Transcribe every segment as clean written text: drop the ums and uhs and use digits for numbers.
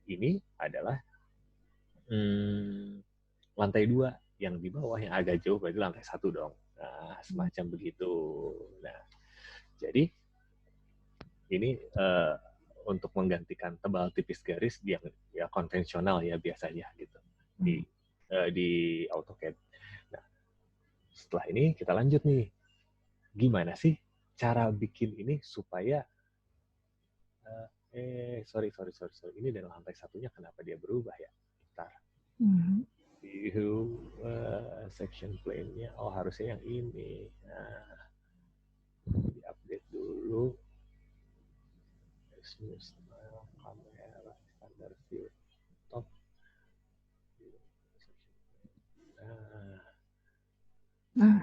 ini adalah lantai 2 yang di bawah yang agak jauh berarti lantai 1 dong. Nah, semacam begitu. Nah, jadi ini untuk menggantikan tebal tipis garis yang ya konvensional ya biasanya gitu di AutoCAD. Nah, setelah ini kita lanjut nih. Gimana sih cara bikin ini supaya sorry. Ini dari lantai satunya kenapa dia berubah ya? Bentar. View section plane-nya. Oh, harusnya yang ini. Nah, di-update dulu. Kamera standar view top. Nah,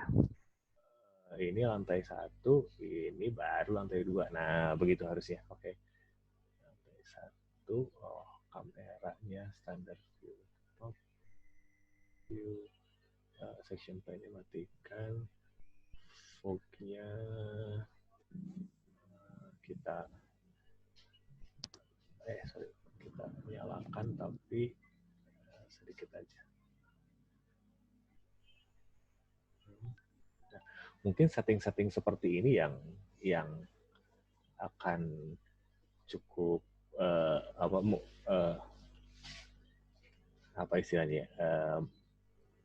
ini lantai 1, ini baru lantai 2. Nah, begitu harusnya. Oke. Lantai 1, kameranya standar view top. View section plane-nya matikan. Fog-nya kita nyalakan tapi sedikit aja. Nah, mungkin setting-setting seperti ini yang akan cukup apa istilahnya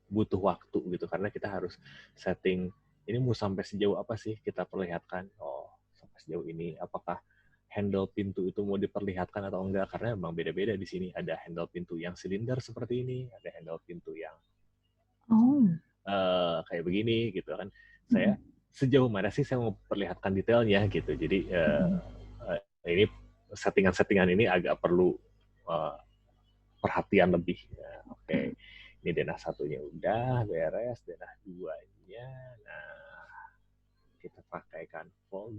butuh waktu gitu karena kita harus setting ini mau sampai sejauh apa sih kita perlihatkan. Oh, sampai sejauh ini apakah handle pintu itu mau diperlihatkan atau enggak, karena memang beda-beda di sini. Ada handle pintu yang silinder seperti ini, ada handle pintu yang kayak begini gitu kan. Saya sejauh mana sih saya mau perlihatkan detailnya gitu. Jadi ini settingan-settingan ini agak perlu perhatian lebih. Oke. Ini denah 1-nya udah beres, denah 2-nya. Nah, kita pakaikan fog.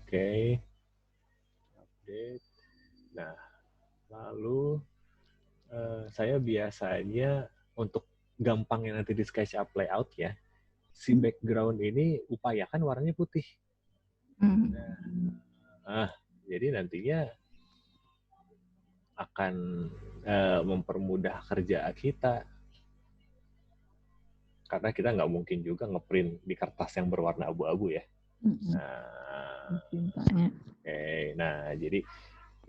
Oke. Update. Nah, lalu saya biasanya untuk gampangnya nanti di SketchUp layout ya, si background ini upayakan warnanya putih. Nah, jadi nantinya akan mempermudah kerja kita. Karena kita nggak mungkin juga ngeprint di kertas yang berwarna abu-abu ya. Nah, jadi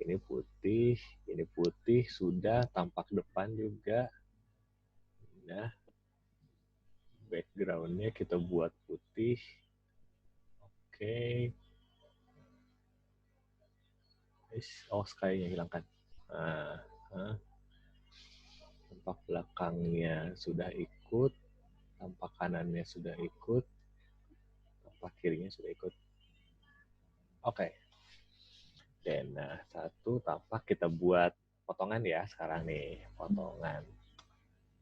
ini putih sudah, tampak depan juga. Nah, background-nya kita buat putih. Oke. Oh, sky-nya hilangkan. Tampak belakangnya sudah ikut, tampak kanannya sudah ikut, tampak kirinya sudah ikut. Oke. Dan nah, 1 tampak kita buat potongan ya sekarang nih, potongan.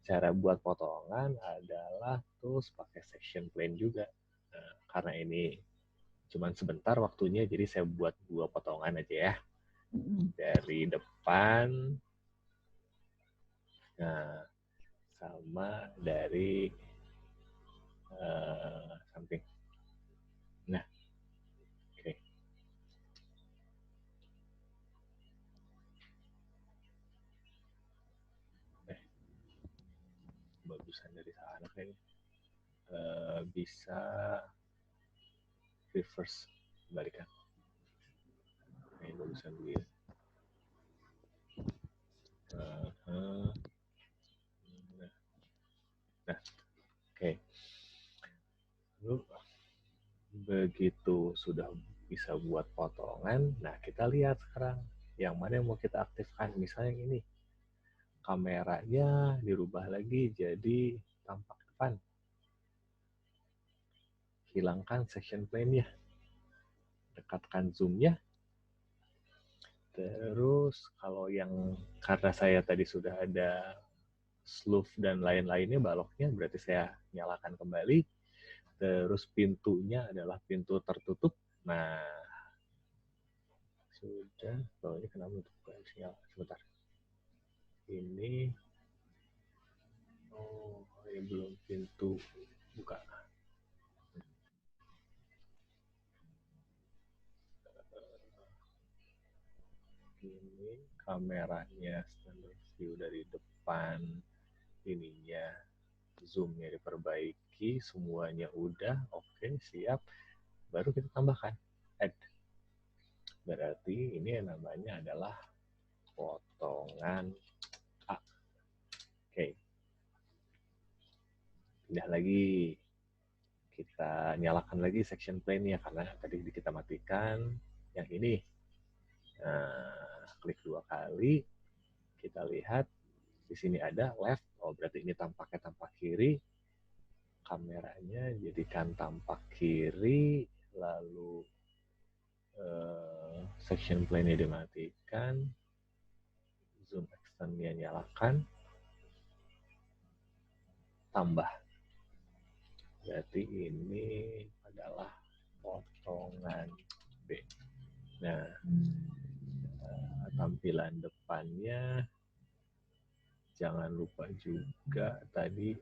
Cara buat potongan adalah terus pakai section plane juga. Nah, karena ini cuman sebentar waktunya, jadi saya buat 2 potongan aja ya. Dari depan, nah, sama dari samping. Nah, oke. Bagusan dari sana kayaknya. Bisa reverse, balikan. Ini bagusan dulu ya. Nah, oke. Lalu begitu sudah bisa buat potongan, nah kita lihat sekarang yang mana yang mau kita aktifkan. Misalnya yang ini, kameranya dirubah lagi jadi tampak depan. Hilangkan section plane-nya. Dekatkan zoom-nya. Terus kalau yang karena saya tadi sudah ada sleeve dan lain-lainnya, baloknya, berarti saya nyalakan kembali. Terus pintunya adalah pintu tertutup. Nah, sudah. Bawahnya kenapa untuk sinyal? Sebentar. Ini belum pintu buka. kameranya standard view dari depan, ininya zoomnya diperbaiki, semuanya udah oke, siap, baru kita tambahkan add. Berarti ini yang namanya adalah potongan A. Oke, pindah lagi, kita nyalakan lagi section plane-nya karena tadi kita matikan yang ini. Nah, klik 2 kali, kita lihat di sini ada left, oh berarti ini tampaknya tampak kiri, kameranya jadikan tampak kiri, lalu section plane-nya dimatikan, zoom extend-nya nyalakan, tambah. Berarti ini adalah potongan B. Nah, tampilan depannya jangan lupa juga tadi,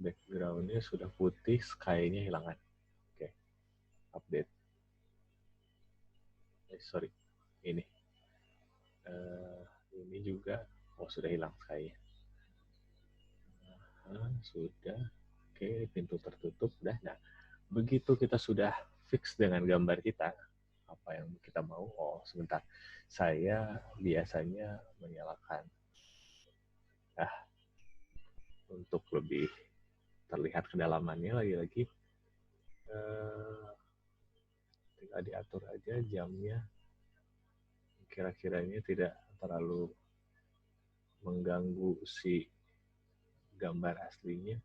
background-nya sudah putih, sky-nya hilangan. Oke, update. Sorry, ini. Ini juga, sudah hilang sky-nya. Sudah. Oke, pintu tertutup. Nah, begitu kita sudah fix dengan gambar kita, apa yang kita mau, sebentar. Saya biasanya menyalakan. Untuk lebih terlihat kedalamannya lagi-lagi, tinggal diatur aja jamnya. Kira-kiranya tidak terlalu mengganggu si gambar aslinya.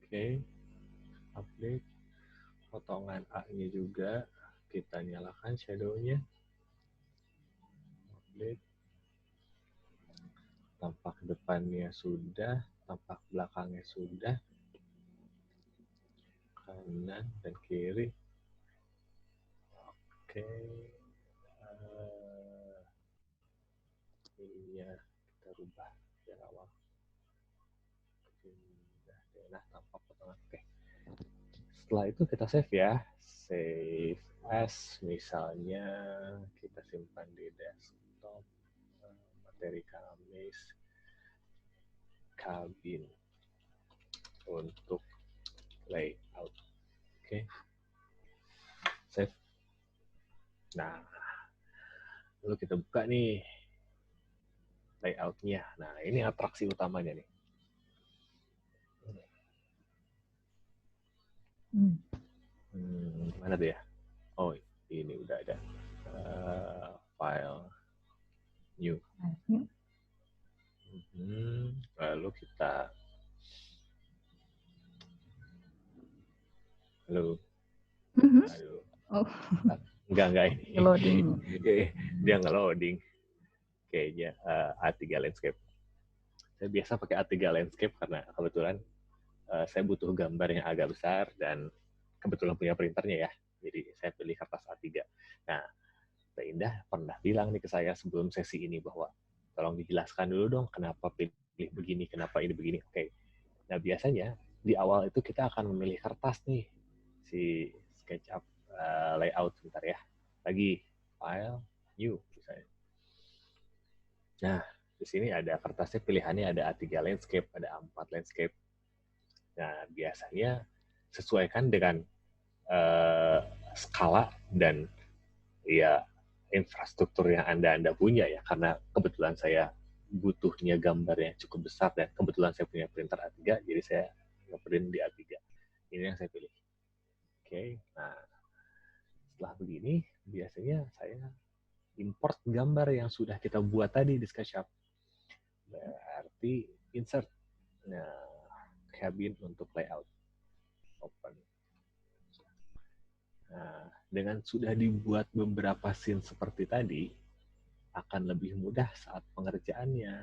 Oke, update. Potongan A-nya juga kita nyalakan shadow-nya. Update. Tampak depannya sudah, tampak belakangnya sudah. Kanan dan kiri. Oke. Ininya kita rubah dari awal. Nah, tampak potongan. Oke. Setelah itu kita save ya. Save as, misalnya kita simpan di desktop, materi Kamis, kabin untuk layout. Oke. Save. Nah, lalu kita buka nih layout-nya. Nah, ini atraksi utamanya nih. Mana tuh ya? Oh, ini udah ada. File new. Lalu kita Aduh. Enggak ini. Loading. Dia nggak loading. Kayaknya A3 landscape. Saya biasa pakai A3 landscape karena kebetulan saya butuh gambar yang agak besar dan kebetulan punya printernya ya. Jadi saya pilih kertas A3. Nah, Mbak Indah pernah bilang nih ke saya sebelum sesi ini bahwa tolong dijelaskan dulu dong kenapa pilih begini, kenapa ini begini. Oke. Nah, biasanya di awal itu kita akan memilih kertas nih, si SketchUp layout sebentar ya. Lagi file new misalnya. Nah, di sini ada kertasnya pilihannya ada A3 landscape, ada A4 landscape. Nah, biasanya sesuaikan dengan skala dan ya infrastruktur yang Anda punya ya, karena kebetulan saya butuhnya gambar yang cukup besar dan kebetulan saya punya printer A3, jadi saya nge-print di A3. Ini yang saya pilih. Oke, nah setelah begini biasanya saya import gambar yang sudah kita buat tadi di SketchUp. Berarti insert. Nah, cabin untuk layout. Open. Nah, dengan sudah dibuat beberapa scene seperti tadi, akan lebih mudah saat pengerjaannya.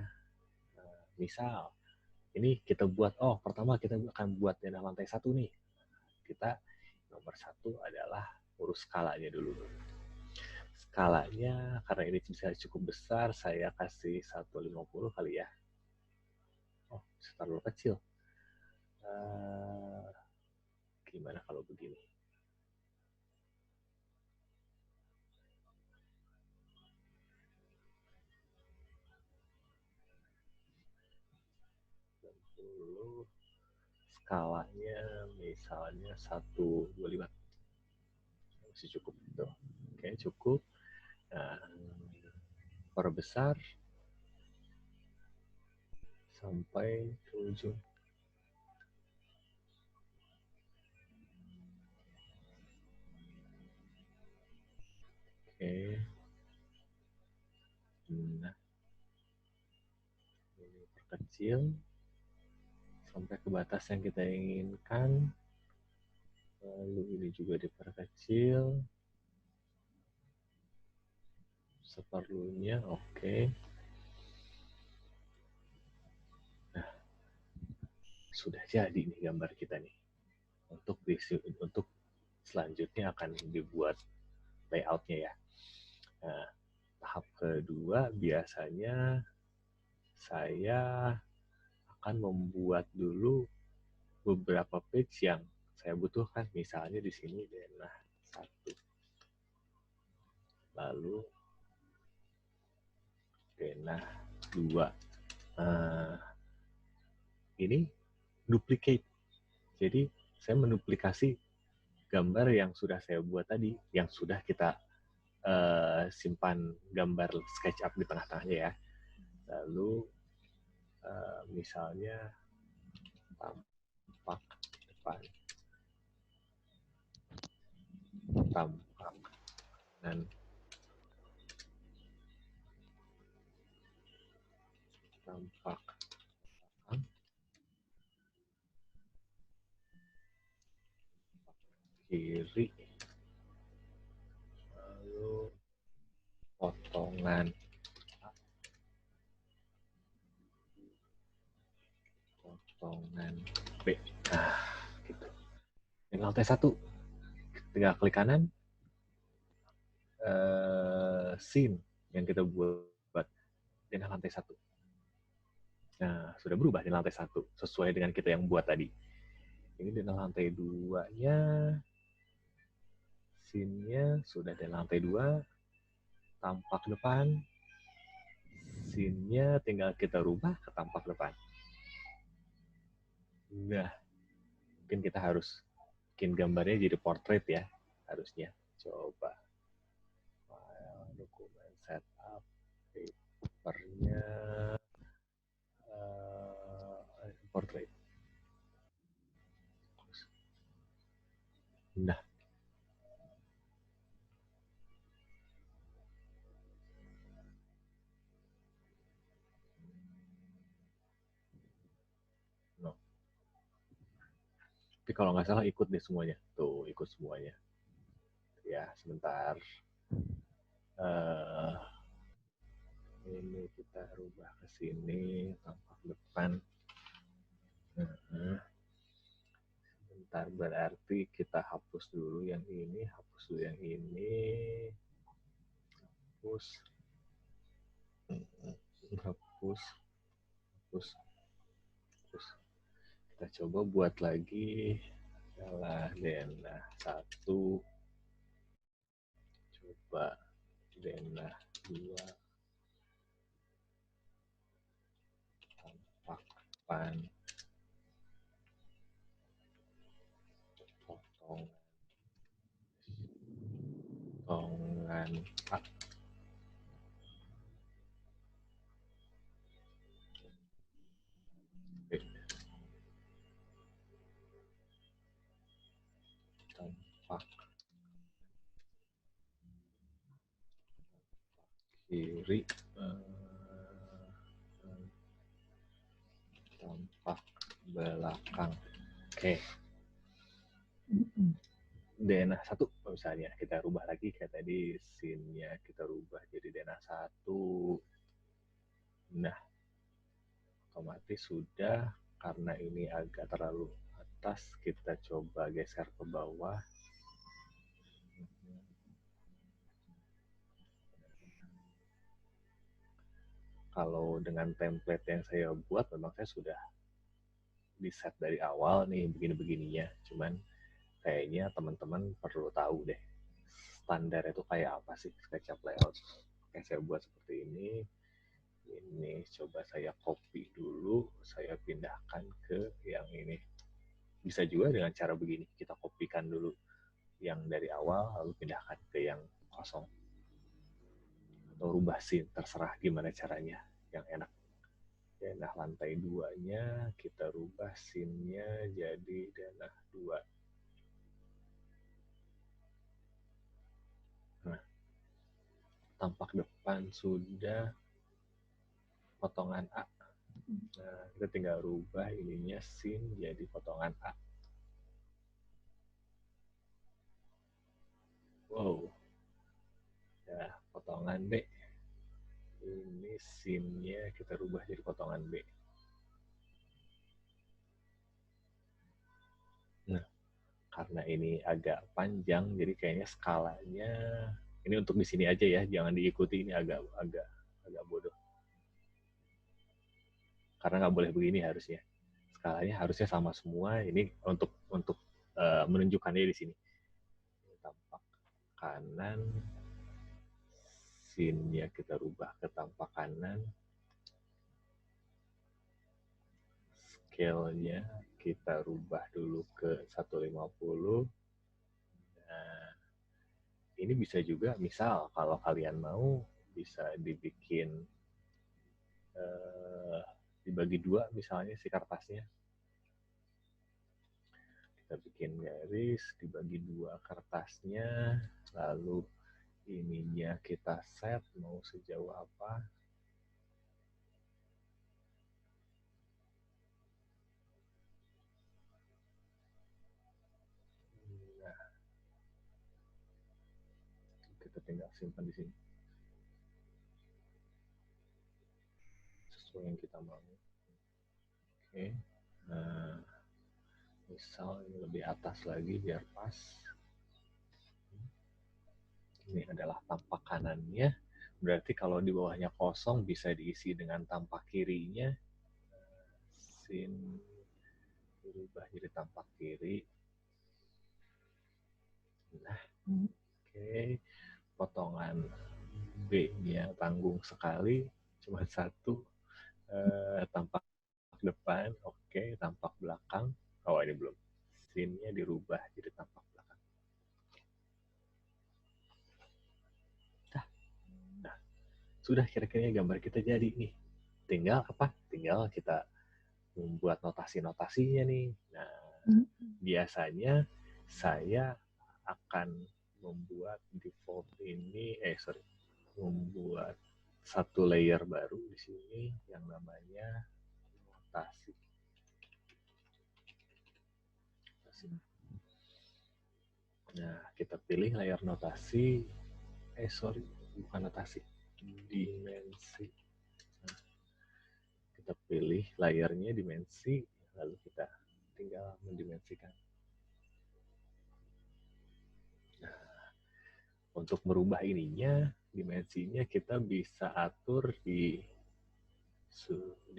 Nah, misal, ini kita buat, pertama kita akan buat yang lantai 1 nih. Kita nomor 1 adalah urus skalanya dulu. Skalanya, karena ini bisa cukup besar, saya kasih 150 kali ya. terlalu kecil. Uh, Gimana kalau begini? Skalanya misalnya 125, masih cukup gitu. Oke, cukup. Nah, perbesar sampai ke ujung. Oke. Nah, ini perkecil sampai ke batas yang kita inginkan. Lalu ini juga diperkecil seperlunya. Oke. Nah, sudah jadi nih gambar kita nih. Untuk selanjutnya akan dibuat layoutnya ya. Nah, tahap kedua biasanya saya akan membuat dulu beberapa page yang saya butuhkan. Misalnya di sini denah 1, lalu denah 2. Nah, ini duplicate. Jadi saya menduplikasi gambar yang sudah saya buat tadi, yang sudah kita simpan gambar SketchUp di tengah-tengahnya ya. Lalu misalnya tampak depan, tampak dan tampak belakang, kiri, lalu potongan B. Nah, gitu. Di lantai 1, tinggal klik kanan, scene yang kita buat di lantai 1. Nah, sudah berubah di lantai 1 sesuai dengan kita yang buat tadi. Ini di lantai 2-nya, scene-nya sudah di lantai 2, tampak depan, scene-nya tinggal kita rubah ke tampak depan. Nah, mungkin kita harus bikin gambarnya jadi portrait ya, harusnya. Coba. File, dokumen, setup, papernya, portrait. Nah, no. Tapi kalau nggak salah ikut deh semuanya. Tuh, ikut semuanya. Ya, sebentar. Uh, ini kita rubah ke sini, tampak depan. Sebentar, berarti kita hapus dulu yang ini, hapus dulu yang ini. Hapus. Hapus. Hapus. Hapus. Kita coba buat lagi. Adalah denah 1. Coba denah 2. Tampak depan. Potongan A. Tampak kiri. Tampak belakang. Oke. Denah 1 misalnya kita rubah lagi kayak tadi, scene-nya kita rubah jadi denah 1. Nah, otomatis sudah. Karena ini agak terlalu atas, kita coba geser ke bawah. Kalau dengan template yang saya buat, memang saya sudah di set dari awal nih begini-begininya. Cuman kayaknya teman-teman perlu tahu deh standar itu kayak apa sih SketchUp layout. Oke, saya buat seperti ini. Ini coba saya copy dulu, saya pindahkan ke yang ini. Bisa juga dengan cara begini, kita kopikan dulu yang dari awal, lalu pindahkan ke yang kosong. Atau rubah scene, terserah gimana caranya, yang enak. Ya, nah lantai 2-nya kita rubah scene-nya jadi denah 2. Nah, tampak depan sudah potongan A. Nah, kita tinggal rubah ininya scene jadi potongan A. Wow. Ya, potongan B. Ini scene-nya kita rubah jadi potongan B. Nah, karena ini agak panjang, jadi kayaknya skalanya ini untuk di sini aja ya, jangan diikuti, ini agak bodoh. Karena nggak boleh begini harusnya. Skalanya harusnya sama semua. Ini untuk menunjukkannya di sini. Tampak kanan, scene-nya kita rubah ke tampak kanan, scale-nya kita rubah dulu ke 150. Nah, ini bisa juga, misal kalau kalian mau, bisa dibikin dibagi dua misalnya si kertasnya. Kita bikin garis, dibagi dua kertasnya, lalu ininya kita set mau sejauh apa. Nah, kita tinggal simpan di sini sesuai yang kita mau. Oke. Nah, misal ini lebih atas lagi biar pas. Ini adalah tampak kanannya. Berarti kalau di bawahnya kosong bisa diisi dengan tampak kirinya. Scene berubah jadi tampak kiri. Nah, oke. Potongan B-nya tanggung sekali, cuma satu. Tampak depan, oke. Tampak belakang, oh ini belum. Scene-nya dirubah jadi tampak belakang. Nah, sudah kira-kira gambar kita jadi nih. Tinggal apa? Tinggal kita membuat notasi-notasinya nih. Nah, biasanya saya akan membuat default ini, membuat satu layer baru di sini yang namanya notasi. Nah, kita pilih layer notasi, bukan notasi, dimensi. Nah, kita pilih layernya dimensi, lalu kita tinggal mendimensikan. Nah, untuk merubah ininya, dimensinya kita bisa atur di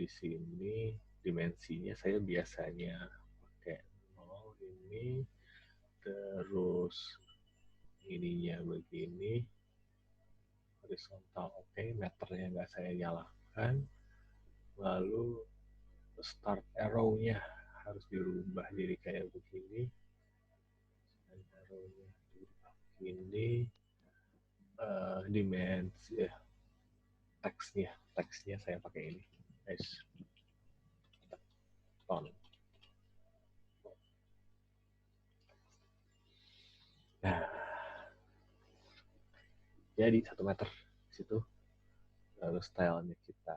sini. Dimensinya saya biasanya pakai 0 ini, terus ininya begini, horizontal oke, meternya nggak saya nyalakan, lalu start arrow-nya harus dirubah jadi kayak begini, arrow-nya dirubah begini, dimensi teksnya saya pakai ini, ton. Nah, jadi 1 meter di situ. Lalu stylenya kita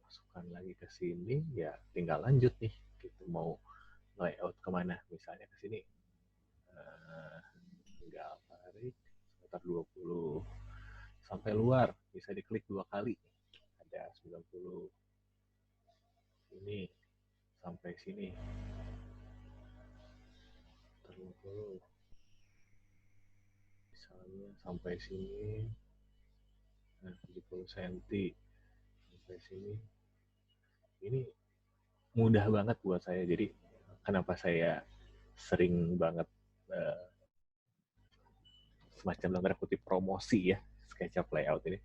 masukkan lagi ke sini, ya tinggal lanjut nih. Kita mau layout kemana? Misalnya ke sini. Tinggal tarik sekitar 20 sampai luar. Bisa diklik 2 kali. Ada 90. Ini sampai sini. 20. Misalnya sampai sini. Nah, 70 cm sampai sini. Ini mudah banget buat saya. Jadi kenapa saya sering banget semacam dalam tanda kutip promosi ya SketchUp layout ini.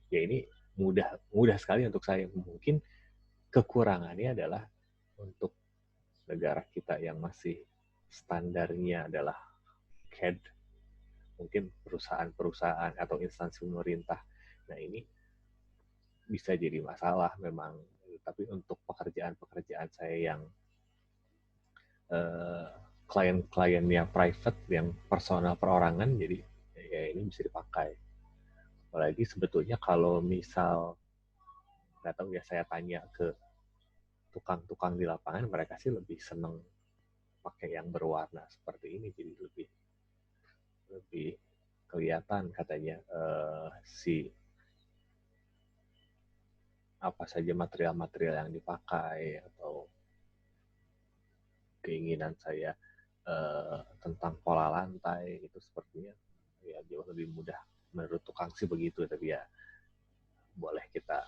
Ya ini mudah sekali untuk saya. Mungkin kekurangannya adalah untuk negara kita yang masih standarnya adalah CAD, mungkin perusahaan-perusahaan atau instansi pemerintah. Nah ini bisa jadi masalah memang. Tapi untuk pekerjaan-pekerjaan saya yang klien-kliennya private, yang personal perorangan, jadi ya ini bisa dipakai. Apalagi sebetulnya kalau misal, nggak tahu ya, saya tanya ke tukang-tukang di lapangan, mereka sih lebih seneng pakai yang berwarna seperti ini, jadi lebih kelihatan katanya si apa saja material-material yang dipakai atau keinginan saya tentang pola lantai itu sepertinya ya jauh lebih mudah menurut tukang sih begitu. Tapi ya boleh kita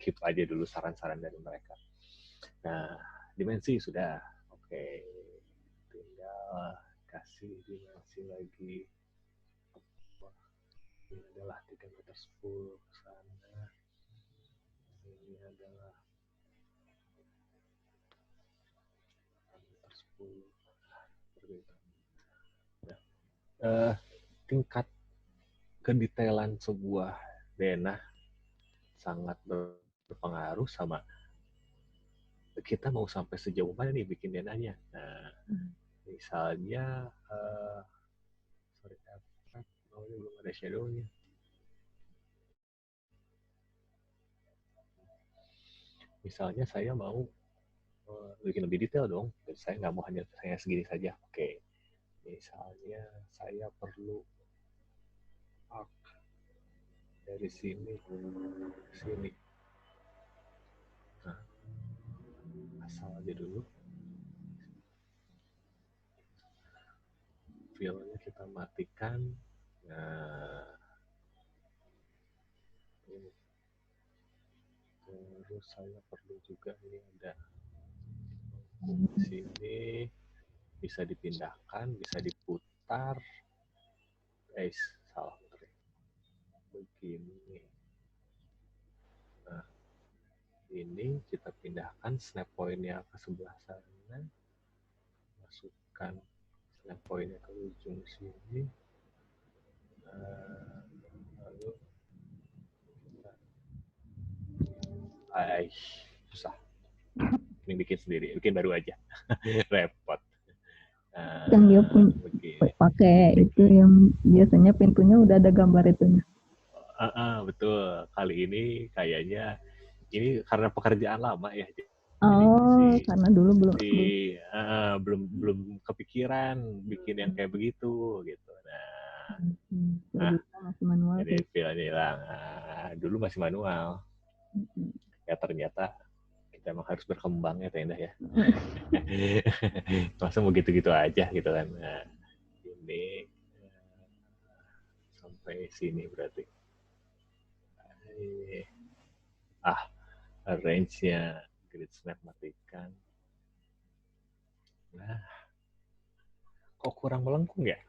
keep aja dulu saran-saran dari mereka. Nah, dimensi sudah oke, tinggal kasih dimensi lagi. Ini adalah 3 meter 10 ke sana, ini adalah 4 meter 10 seperti itu. Nah, tingkat kedetailan sebuah denah sangat berpengaruh sama kita mau sampai sejauh mana nih bikin denahnya. Nah, misalnya sorry, ini belum ada shadownya. Misalnya saya mau bikin lebih detail dong, saya nggak mau hanya saya segini saja. Oke, misalnya saya perlu arc dari sini ke sini. Nah, asal aja dulu. Filenya kita matikan. Nah, ini. Terus saya perlu juga ini ada di sini, bisa dipindahkan, bisa diputar. Salah begini. Nah, ini kita pindahkan snap point-nya ke sebelah sana, masukkan snap point-nya ke ujung sini, lalu susah, ini bikin sendiri, bikin baru aja. Repot. Yang dia punya pakai itu yang biasanya pintunya udah ada gambar itunya. Betul, kali ini kayaknya ini karena pekerjaan lama ya. Karena dulu belum kepikiran bikin yang kayak begitu gitu. Nah, masih manual. Jadi filenya hilang. Dulu masih manual. Ya ternyata kita emang harus berkembang ya Tenda ya. Masa mau gitu-gitu aja gitu kan. Nah, ini sampai sini berarti. Range-nya grid snap matikan. Nah, kok kurang melengkung ya?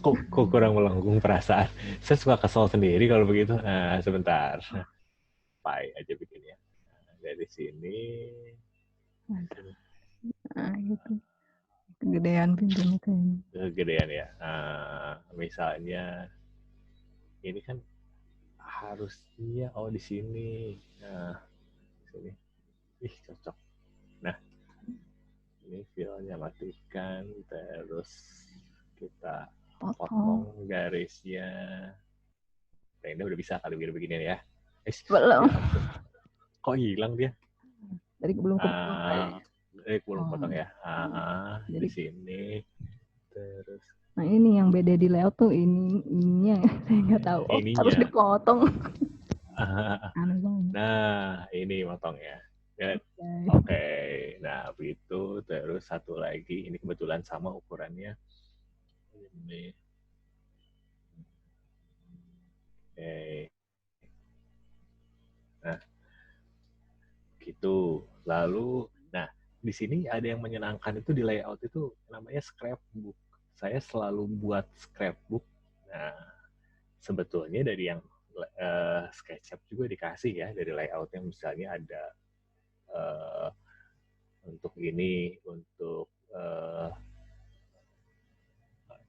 Kok kurang melengkung perasaan. Saya suka kesel sendiri kalau begitu. Nah, sebentar. Pai aja bikinnya. Nah, dari sini. Nah, gitu. Kegedean pintunya kayaknya. Kegedean ya. Misalnya ini kan harusnya di sini. Nah, sini. Ih, cocok. Nah, ini filenya matikan, terus kita potong garisnya. Nah, ini udah bisa kali begini ya. Belum. Kok hilang dia? Dari belum kepotong. Belum potong ya. Di sini. Terus. Nah ini yang beda di layout tuh ininya saya nggak tahu. Harus dipotong. Nah, ini potong ya. Oke. Nah, begitu. Terus satu lagi, ini kebetulan sama ukurannya. Ini. Oke. Nah, gitu. Lalu, nah di sini ada yang menyenangkan itu di layout itu namanya scrapbook. Saya selalu buat scrapbook. Nah, sebetulnya dari yang SketchUp juga dikasih ya dari layoutnya, misalnya ada untuk ini, untuk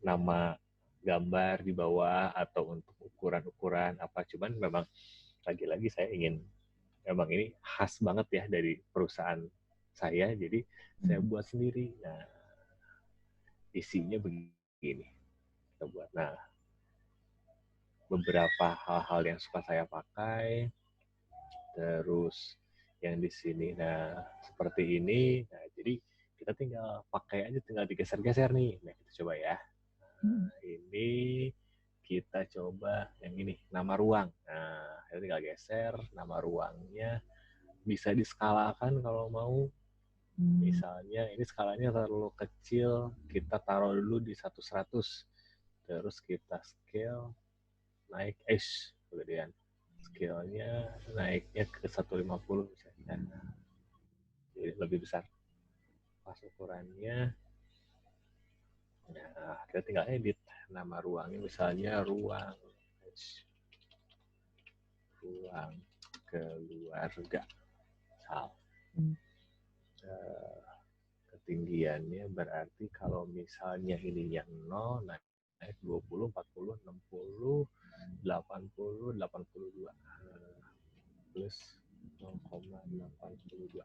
nama gambar di bawah atau untuk ukuran-ukuran apa. Cuman memang lagi-lagi saya ingin, memang ini khas banget ya dari perusahaan saya, jadi saya buat sendiri. Nah, isinya begini kita buat. Nah, beberapa hal-hal yang suka saya pakai, terus yang di sini, nah seperti ini. Nah, jadi kita tinggal pakai aja, tinggal digeser-geser nih. Nah, kita coba ya. Nah, ini kita coba yang ini, nama ruang. Nah, kita tinggal geser nama ruangnya, bisa diskalakan kalau mau. Misalnya ini skalanya terlalu kecil, kita taruh dulu di 1/100. Terus kita scale naik kemudian scale-nya naiknya ke 150 misalnya. Jadi lebih besar pas ukurannya. Nah, kita tinggal edit nama ruangnya, misalnya ruang keluarga. Ketinggiannya berarti kalau misalnya ininya 0, naik 20, 40, 60, 80, 82. Plus 0,82.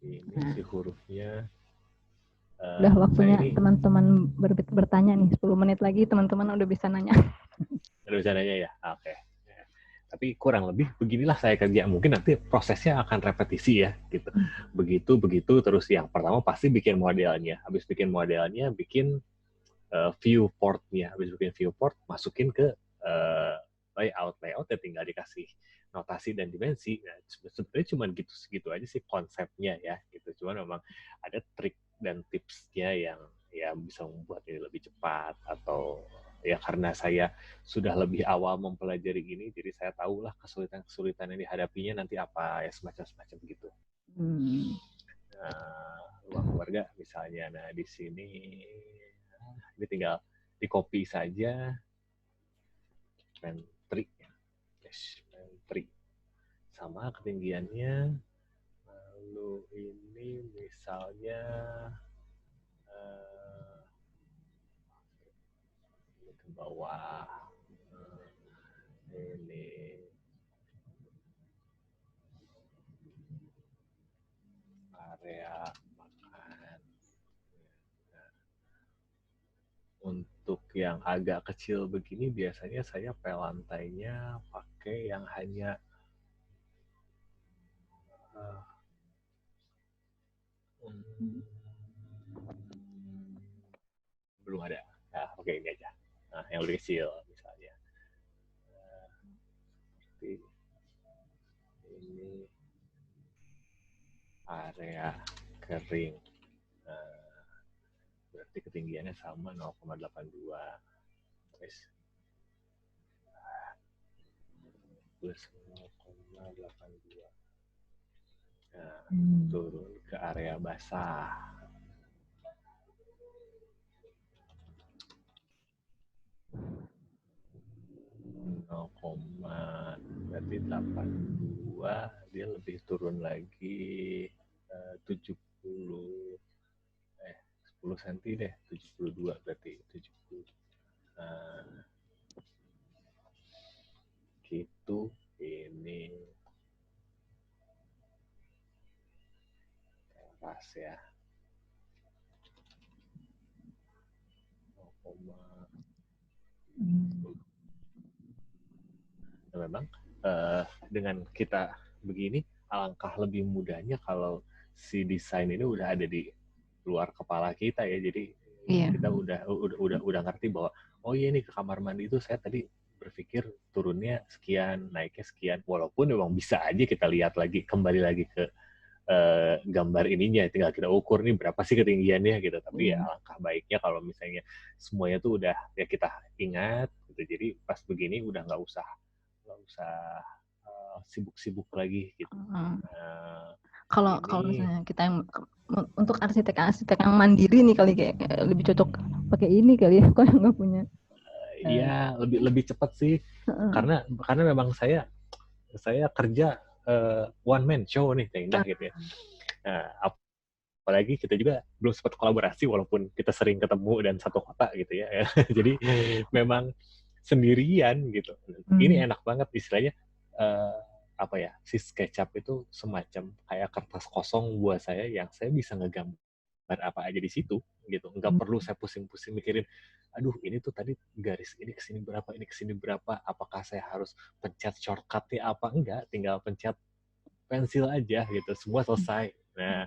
Ini si hurufnya. Udah waktunya teman-teman bertanya nih, 10 menit lagi teman-teman udah bisa nanya. Udah bisa nanya ya? Oke. Tapi kurang lebih beginilah saya kerja. Mungkin nanti prosesnya akan repetisi ya, gitu. Begitu, terus yang pertama pasti bikin modelnya. Habis bikin modelnya, bikin viewportnya. Habis bikin viewport, masukin ke layout ya, tinggal dikasih notasi dan dimensi. Nah, sebenarnya cuma gitu-segitu aja sih konsepnya ya, gitu. Cuman memang ada trik dan tipsnya yang ya bisa membuat ini lebih cepat, atau ya karena saya sudah lebih awal mempelajari ini, jadi saya tahulah kesulitan-kesulitan yang dihadapinya nanti apa ya, semacam gitu. Nah, ruang keluarga misalnya, nah di sini ini tinggal di copy saja, menteri, menteri sama ketinggiannya. Lalu ini misalnya ini ke bawah, ini area makan. Nah, untuk yang agak kecil begini biasanya saya pel lantainya pakai yang hanya belum ada. Nah, oke, ini aja. Nah, yang lebih kecil misalnya. Seperti ini area kering. Nah, berarti ketinggiannya sama 0,82. Plus 0,82. Nah, turun ke area basah. 0, berarti 82, dia lebih turun lagi 70 10 cm deh, 72 berarti 70. Gitu. Ini teras ya. 0,10. Nah, memang dengan kita begini, alangkah lebih mudahnya kalau si desain ini udah ada di luar kepala kita ya. Jadi kita udah ngerti bahwa oh iya nih, ke kamar mandi itu saya tadi berpikir turunnya sekian, naiknya sekian. Walaupun memang bisa aja kita lihat lagi, kembali lagi ke gambar ininya, tinggal kita ukur nih berapa sih ketinggiannya gitu. Tapi ya alangkah baiknya kalau misalnya semuanya tuh udah ya kita ingat gitu. Jadi pas begini udah nggak usah nggak usah sibuk-sibuk lagi gitu. Kalau misalnya kita yang untuk arsitek yang mandiri nih kali kayak lebih cocok pakai ini kali ya, kok nggak punya. Iya, lebih cepat sih. Karena memang saya kerja one man show nih tenda gitu ya. Nah, apalagi kita juga belum sempat kolaborasi walaupun kita sering ketemu dan satu kota gitu ya. Jadi memang sendirian gitu. Ini enak banget istilahnya apa ya, si SketchUp itu semacam kayak kertas kosong buat saya yang saya bisa ngegambar apa aja di situ gitu. Nggak perlu saya pusing-pusing mikirin, aduh ini tuh tadi garis ini kesini berapa, apakah saya harus pencet shortcut-nya apa, enggak, tinggal pencet pensil aja gitu, semua selesai. Nah,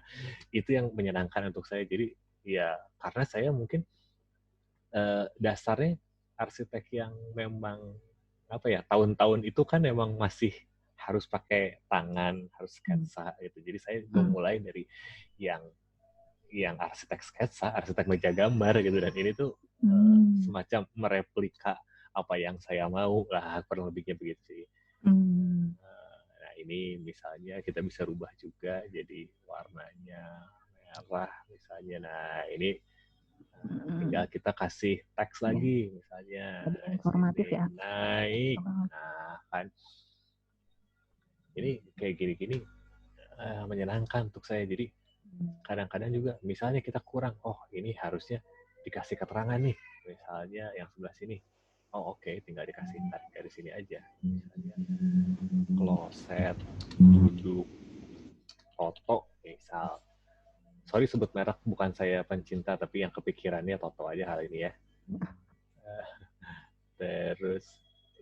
itu yang menyenangkan untuk saya. Jadi ya karena saya mungkin dasarnya arsitek yang memang apa ya, tahun-tahun itu kan memang masih harus pakai tangan, harus sketsa gitu. Jadi saya memulai dari yang arsitek sketsa, arsitek meja gambar gitu, dan ini tuh semacam mereplika apa yang saya mau lah, kurang lebihnya begitu sih. Nah ini misalnya kita bisa rubah juga jadi warnanya merah misalnya. Nah ini tinggal kita kasih teks lagi misalnya. Lebih informatif ya. Naik. Nah kan ini kayak gini-gini menyenangkan untuk saya. Jadi kadang-kadang juga misalnya kita kurang, oh ini harusnya dikasih keterangan nih, misalnya yang sebelah sini, oh oke, tinggal dikasih tarik dari sini aja, misalnya kloset, duduk, Toto misal, sorry sebut merek, bukan saya pencinta tapi yang kepikirannya Toto aja hal ini ya. Terus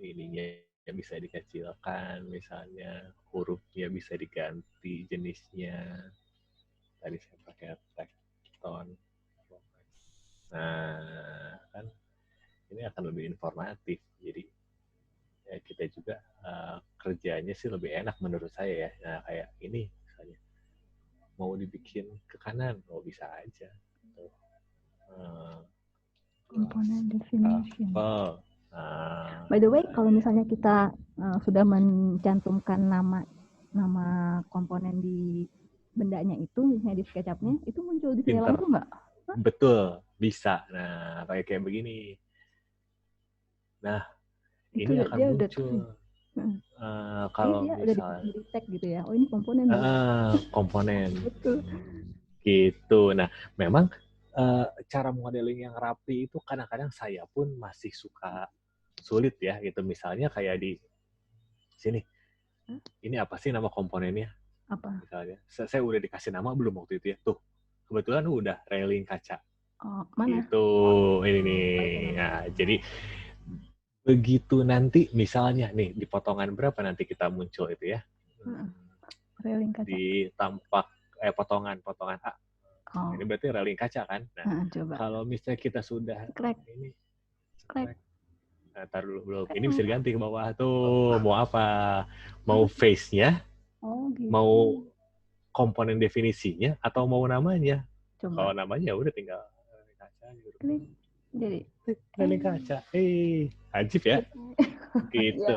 ininya bisa dikecilkan, misalnya hurufnya bisa diganti jenisnya. Tadi saya pakai tekton. Nah, kan ini akan lebih informatif. Jadi ya kita juga kerjanya sih lebih enak menurut saya ya. Nah, kayak ini misalnya mau dibikin ke kanan, bisa aja. Component definition. By the way, kalau misalnya kita sudah mencantumkan nama komponen di bendanya itu, misalnya di SketchUp-nya, itu muncul di sini langsung nggak? Betul, bisa. Nah, kayak begini. Nah, itu ini akan muncul. Kalau dia misalnya udah di tag gitu ya. Oh, ini komponen. Komponen. Betul. Gitu. Nah, memang cara modeling yang rapi itu kadang-kadang saya pun masih suka sulit ya gitu. Misalnya kayak di sini. Ini apa sih nama komponennya? Apa? Misalnya, saya udah dikasih nama belum waktu itu ya? Tuh, kebetulan udah railing kaca. Oh, mana? Itu ini nih. Nah, jadi begitu nanti misalnya nih di potongan berapa nanti kita muncul itu ya? Railing kaca. Di tampak potongan A. Oh. Ini berarti railing kaca kan? Nah, kalau misalnya kita sudah ini nah, taruh dulu belum. Ini bisa diganti ke bawah tuh. Mau apa? Mau face-nya? Gitu. Mau komponen definisinya atau mau namanya? Kalau namanya udah tinggal railing kaca gitu. Klik. Jadi railing kaca. Ajib ya. Gitu.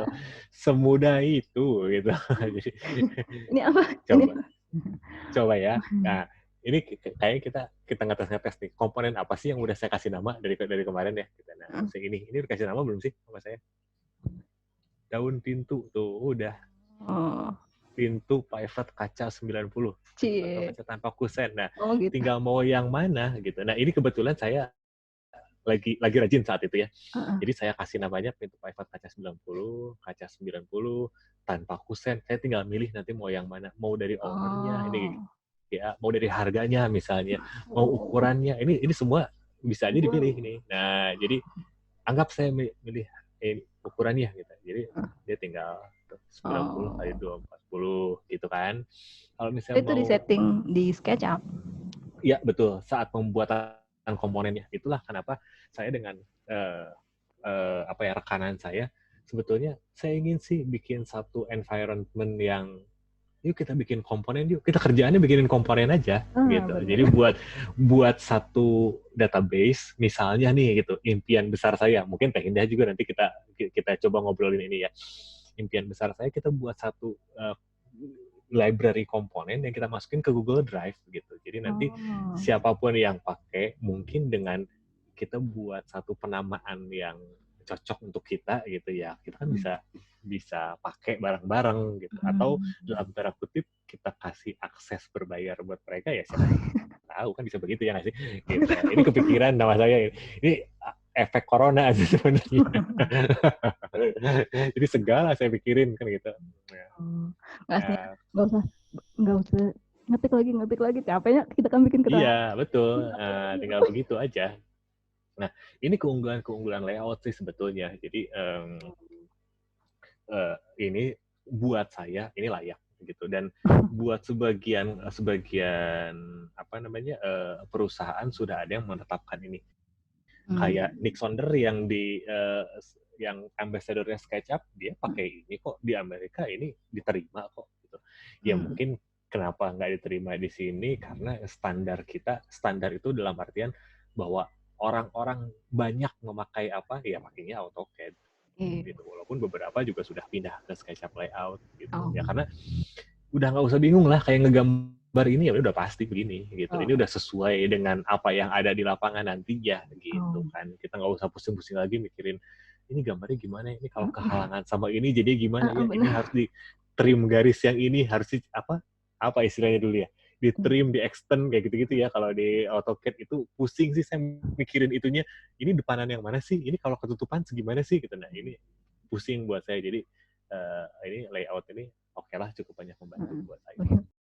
Semudah itu gitu. Jadi, ini apa? Coba ya. Nah, ini kayaknya kita ngetes nih, komponen apa sih yang udah saya kasih nama dari kemarin ya. Nah, ini udah kasih nama belum sih sama saya? Daun pintu tuh udah. Pintu pivot kaca 90. Kaca tanpa kusen. Nah, gitu. Tinggal mau yang mana gitu. Nah, ini kebetulan saya lagi rajin saat itu ya. Jadi saya kasih namanya pintu pivot kaca 90, kaca 90 tanpa kusen. Saya tinggal milih nanti mau yang mana. Mau dari ownernya ini ya, mau dari harganya misalnya, mau ukurannya, ini semua bisa aja dipilih ini. Nah, jadi anggap saya milih ukurannya gitu. Jadi dia tinggal 90 kali 240 gitu kan. Kalau misalnya itu di setting di SketchUp. Iya, betul. Saat pembuatan komponennya. Itulah kenapa saya dengan rekanan saya sebetulnya saya ingin sih bikin satu environment yang yuk kita bikin komponen, yuk kita kerjaannya bikinin komponen aja gitu. Betul. Jadi buat satu database misalnya nih gitu, impian besar saya, mungkin Teh Indah juga nanti kita coba ngobrolin ini ya. impian besar saya kita buat satu library komponen yang kita masukin ke Google Drive gitu. Jadi nanti siapapun yang pakai, mungkin dengan kita buat satu penamaan yang cocok untuk kita gitu ya, kita kan bisa pakai bareng-bareng gitu. Atau dalam tanda kutip kita kasih akses berbayar buat mereka, ya siapa tahu kan bisa begitu ya nggak sih? Gitu. Ini kepikiran nama saya ini efek corona aja sebenarnya. Jadi segala saya pikirin kan gitu. Nggak usah ngetik lagi, capeknya kita kan bikin ketawa. Iya betul, tinggal begitu aja. Nah ini keunggulan layout sih sebetulnya. Jadi ini buat saya ini layak gitu, dan buat sebagian apa namanya perusahaan sudah ada yang menetapkan ini. Kayak Nick Sonder yang yang ambassador-nya SketchUp, dia pakai ini kok di Amerika, ini diterima kok gitu. Ya mungkin kenapa nggak diterima di sini karena standar itu dalam artian bahwa orang-orang banyak memakai apa ya pakainya AutoCAD gitu, walaupun beberapa juga sudah pindah ke SketchUp layout gitu. Ya karena udah nggak usah bingung lah, kayak ngegambar ini ya udah pasti begini gitu. Ini udah sesuai dengan apa yang ada di lapangan nantinya gitu kan. Kita nggak usah pusing-pusing lagi mikirin ini gambarnya gimana, ini kalau kehalangan sama ini jadi gimana ya, ini harus di trim garis yang ini harus apa istilahnya dulu ya, di trim, di extend kayak gitu-gitu ya. Kalau di AutoCAD itu pusing sih saya mikirin itunya, ini depanan yang mana sih, ini kalau ketutupan segimana sih gitu. Nah ini pusing buat saya, jadi ini layout ini oke lah, cukup banyak membantu buat saya.